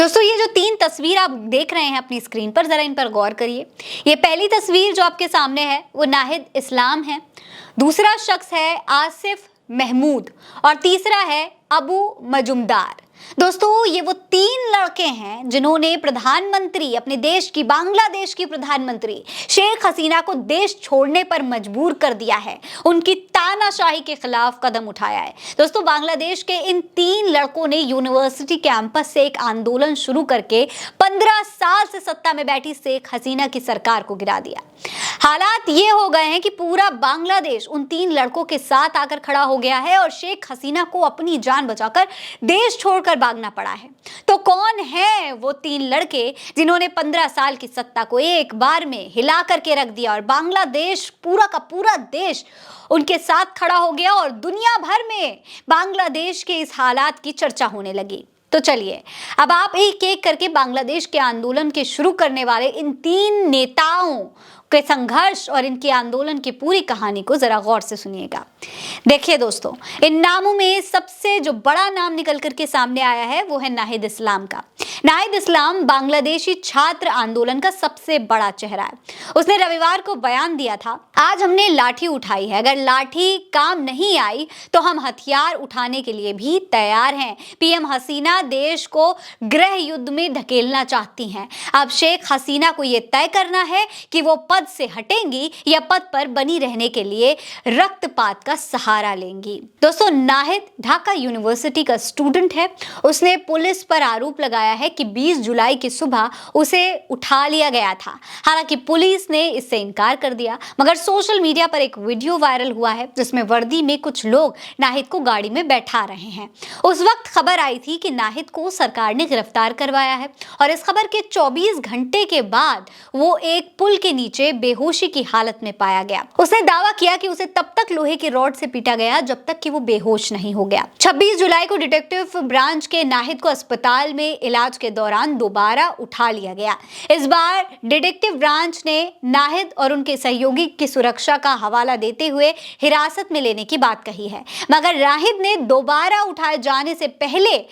दोस्तों ये जो 3 तस्वीर आप देख रहे हैं अपनी स्क्रीन पर, जरा इन पर गौर करिए। ये पहली तस्वीर जो आपके सामने है वो नाहिद इस्लाम है, दूसरा शख्स है आसिफ महमूद और तीसरा है अबू मजुमदार। दोस्तों ये वो 3 लड़के हैं जिन्होंने प्रधानमंत्री अपने देश की, बांग्लादेश की प्रधानमंत्री शेख हसीना को देश छोड़ने पर मजबूर कर दिया है, उनकी तानाशाही के खिलाफ कदम उठाया है। दोस्तों बांग्लादेश के इन 3 लड़कों ने यूनिवर्सिटी कैंपस से एक आंदोलन शुरू करके 15 साल से सत्ता में बैठी शेख हसीना की सरकार को गिरा दिया। हालात ये हो गए हैं कि पूरा बांग्लादेश उन 3 लड़कों के साथ आकर खड़ा हो गया है और शेख हसीना को अपनी जान बचाकर देश छोड़कर भागना पड़ा है। तो कौन है वो 3 लड़के जिन्होंने 15 साल की सत्ता को एक बार में हिला करके रख दिया और बांग्लादेश, पूरा का पूरा देश उनके साथ खड़ा हो गया और दुनिया भर में बांग्लादेश के इस हालात की चर्चा होने लगी। तो चलिए अब आप एक एक करके बांग्लादेश के आंदोलन के शुरू करने वाले इन 3 नेताओं के संघर्ष और इनके आंदोलन की पूरी कहानी को जरा गौर से सुनिएगा। देखिए दोस्तों, इन नामों में सबसे जो बड़ा नाम निकल करके सामने आया है वो है नाहिद इस्लाम का। नाहिद इस्लाम बांग्लादेशी छात्र आंदोलन का सबसे बड़ा चेहरा है। उसने रविवार को बयान दिया था, आज हमने लाठी उठाई है, अगर लाठी काम नहीं आई तो हम हथियार उठाने के लिए भी तैयार हैं। पीएम हसीना देश को गृह युद्ध में धकेलना चाहती हैं। अब शेख हसीना को यह तय करना है कि वो पद से हटेंगी या पद पर बनी रहने के लिए रक्तपात का सहारा लेंगी। दोस्तों नाहिद ढाका यूनिवर्सिटी का स्टूडेंट है। उसने पुलिस पर आरोप लगाया है कि 20 जुलाई की सुबह उसे उठा लिया गया था। हालांकि पुलिस ने इससे इनकार कर दिया, मगर सोशल मीडिया पर एक वीडियो वायरल हुआ है जिसमें वर्दी में कुछ लोग नाहिद को गाड़ी में बैठा रहे हैं। उस वक्त खबर आई थी कि नाहिद को सरकार ने गिरफ्तार करवाया है और इस खबर के 24 घंटे के बाद वो एक पुल के नीचे बेहोशी की हालत में पाया गया। उसने दावा किया कि उसे तब तक लोहे की रॉड से पीटा गया जब तक कि वो बेहोश नहीं हो गया। 26 जुलाई को डिटेक्टिव ब्रांच के नाहिद को अस्पताल में इलाज के दौरान दोबारा उठा लिया गया। इस बार डिटेक्टिव ब्रांच ने नाहिद और उनके सहयोगी की सुरक्षा का हवाला देते हुए हिरासत में लेने की बात कही है, मगर नाहिद ने दोबारा उठाए जाने से पहले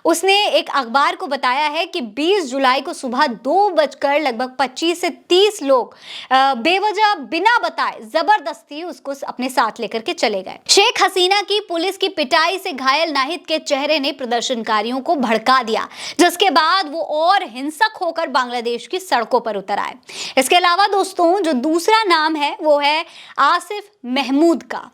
उसने एक अखबार को बताया है कि 20 जुलाई को सुबह 2:25 से 30 लोग बेवजह बिना बताए जबरदस्ती उसको अपने साथ लेकर के चले गए। शेख हसीना की पुलिस की पिटाई से घायल नाहिद के चेहरे ने प्रदर्शनकारियों को भड़का दिया, जिसके बाद वो और हिंसक होकर बांग्लादेश की सड़कों पर उतर आए। इसके अलावा दोस्तों जो दूसरा नाम है वो है आसिफ महमूद का।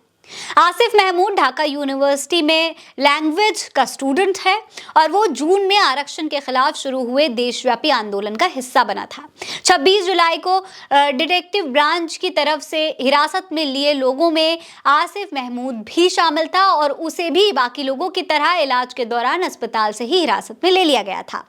आसिफ महमूद ढाका यूनिवर्सिटी में लैंग्वेज का स्टूडेंट है और वो जून में आरक्षण के खिलाफ शुरू हुए देशव्यापी आंदोलन का हिस्सा बना था। 26 जुलाई को डिटेक्टिव ब्रांच की तरफ से हिरासत में लिए लोगों में आसिफ महमूद भी शामिल था और उसे भी बाकी लोगों की तरह इलाज के दौरान अस्पताल से ही हिरासत में ले लिया गया था।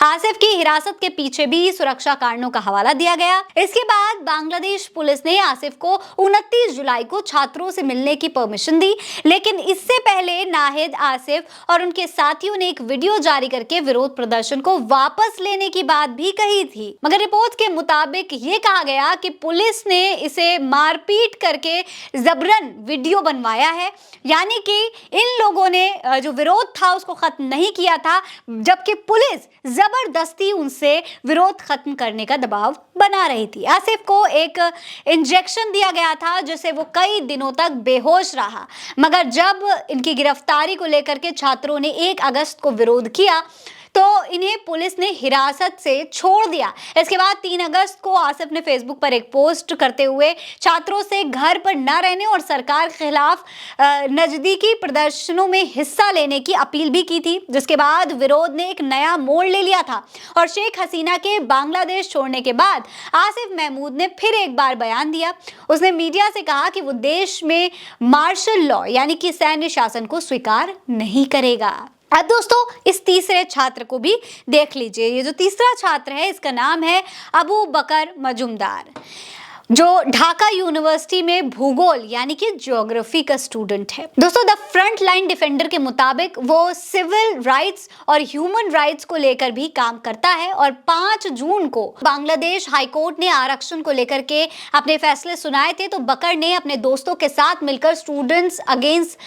आसिफ की हिरासत के पीछे भी सुरक्षा कारणों का हवाला दिया गया। इसके बाद बांग्लादेश पुलिस ने आसिफ को 29 जुलाई को छात्रों से मिलने की परमिशन दी, लेकिन इससे पहले नाहिद, आसिफ और उनके साथियों ने एक वीडियो जारी करके विरोध प्रदर्शन को वापस लेने की बात भी कही थी। मगर रिपोर्ट के मुताबिक ये कहा गया कि पुलिस ने इसे मारपीट करके जबरन वीडियो बनवाया है, यानी कि इन लोगों ने जो विरोध था उसको खत्म नहीं किया था, जबकि पुलिस जबरदस्ती उनसे विरोध खत्म करने का दबाव बना रही थी। आसिफ को एक इंजेक्शन दिया गया था जिससे वो कई दिनों तक बेहोश रहा, मगर जब इनकी गिरफ्तारी को लेकर के छात्रों ने 1 अगस्त को विरोध किया तो इन्हें पुलिस ने हिरासत से छोड़ दिया। इसके बाद 3 अगस्त को आसिफ ने फेसबुक पर एक पोस्ट करते हुए छात्रों से घर पर न रहने और सरकार के खिलाफ नजदीकी प्रदर्शनों में हिस्सा लेने की अपील भी की थी, जिसके बाद विरोध ने एक नया मोड़ ले लिया था और शेख हसीना के बांग्लादेश छोड़ने के बाद आसिफ महमूद ने फिर एक बार बयान दिया। उसने मीडिया से कहा कि वो देश में मार्शल लॉ यानी कि सैन्य शासन को स्वीकार नहीं करेगा। अब दोस्तों इस तीसरे छात्र को भी देख लीजिए। ये जो तीसरा छात्र है इसका नाम है अबू बकर मजुमदार। जो ढाका यूनिवर्सिटी में भूगोल यानी कि ज्योग्राफी का स्टूडेंट है। दोस्तों, द फ्रंट लाइन डिफेंडर के मुताबिक वो सिविल राइट्स और ह्यूमन राइट्स को लेकर भी काम करता है और 5 जून को बांग्लादेश हाईकोर्ट ने आरक्षण को लेकर के अपने फैसले सुनाए थे, तो बकर ने अपने दोस्तों के साथ मिलकर स्टूडेंट्स अगेंस्ट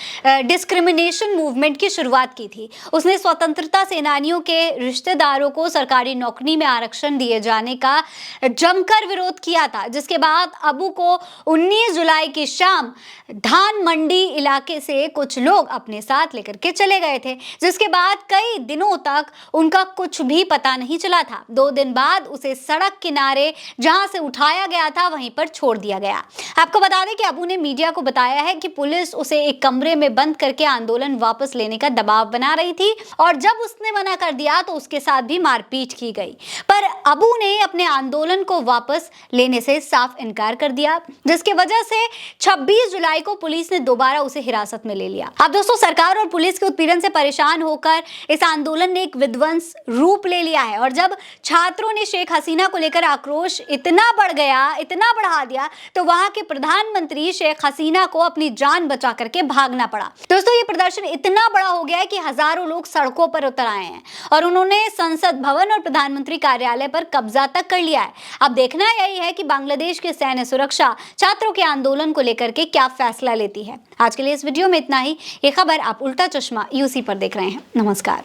डिस्क्रिमिनेशन मूवमेंट की शुरुआत की थी। उसने स्वतंत्रता सेनानियों के रिश्तेदारों को सरकारी नौकरी में आरक्षण दिए जाने का जमकर विरोध किया था, जिसके बाद अबू को 19 जुलाई की शाम धान मंडी इलाके से कुछ लोग अपने साथ लेकर के चले गए थे, जिसके बाद कई दिनों तक उनका कुछ भी पता नहीं चला था। 2 दिन बाद उसे सड़क किनारे जहां से उठाया गया था वहीं पर छोड़ दिया गया। आपको बता दें कि अबू ने मीडिया को बताया है कि पुलिस उसे एक कमरे में बंद करके आंदोलन वापस लेने का दबाव बना रही थी और जब उसने मना कर दिया तो उसके साथ भी मारपीट की गई, पर अबू ने अपने आंदोलन को वापस लेने से साफ इनकार कर दिया, जिसकी वजह से 26 जुलाई को पुलिस ने दोबारा उसे हिरासत में ले लिया। अब दोस्तों, सरकार और पुलिस के उत्पीड़न से परेशान होकर इस आंदोलन ने एक विध्वंस रूप ले लिया है और जब छात्रों ने शेख हसीना को लेकर आक्रोश इतना बढ़ गया, इतना बढ़ा दिया, तो वहां के प्रधानमंत्री शेख हसीना को अपनी जान बचा करके भागना पड़ा। दोस्तों, ये प्रदर्शन इतना बड़ा हो गया है कि हजारों लोग सड़कों पर उतर आए हैं और उन्होंने संसद भवन और प्रधानमंत्री कार्यालय पर कब्जा तक कर लिया है। अब देखना यही है कि बांग्लादेश की सैन्य सुरक्षा छात्रों के आंदोलन को लेकर के क्या फैसला लेती है। आज के लिए इस वीडियो में इतना ही। ये खबर आप उल्टा चश्मा यूसी पर देख रहे हैं। नमस्कार।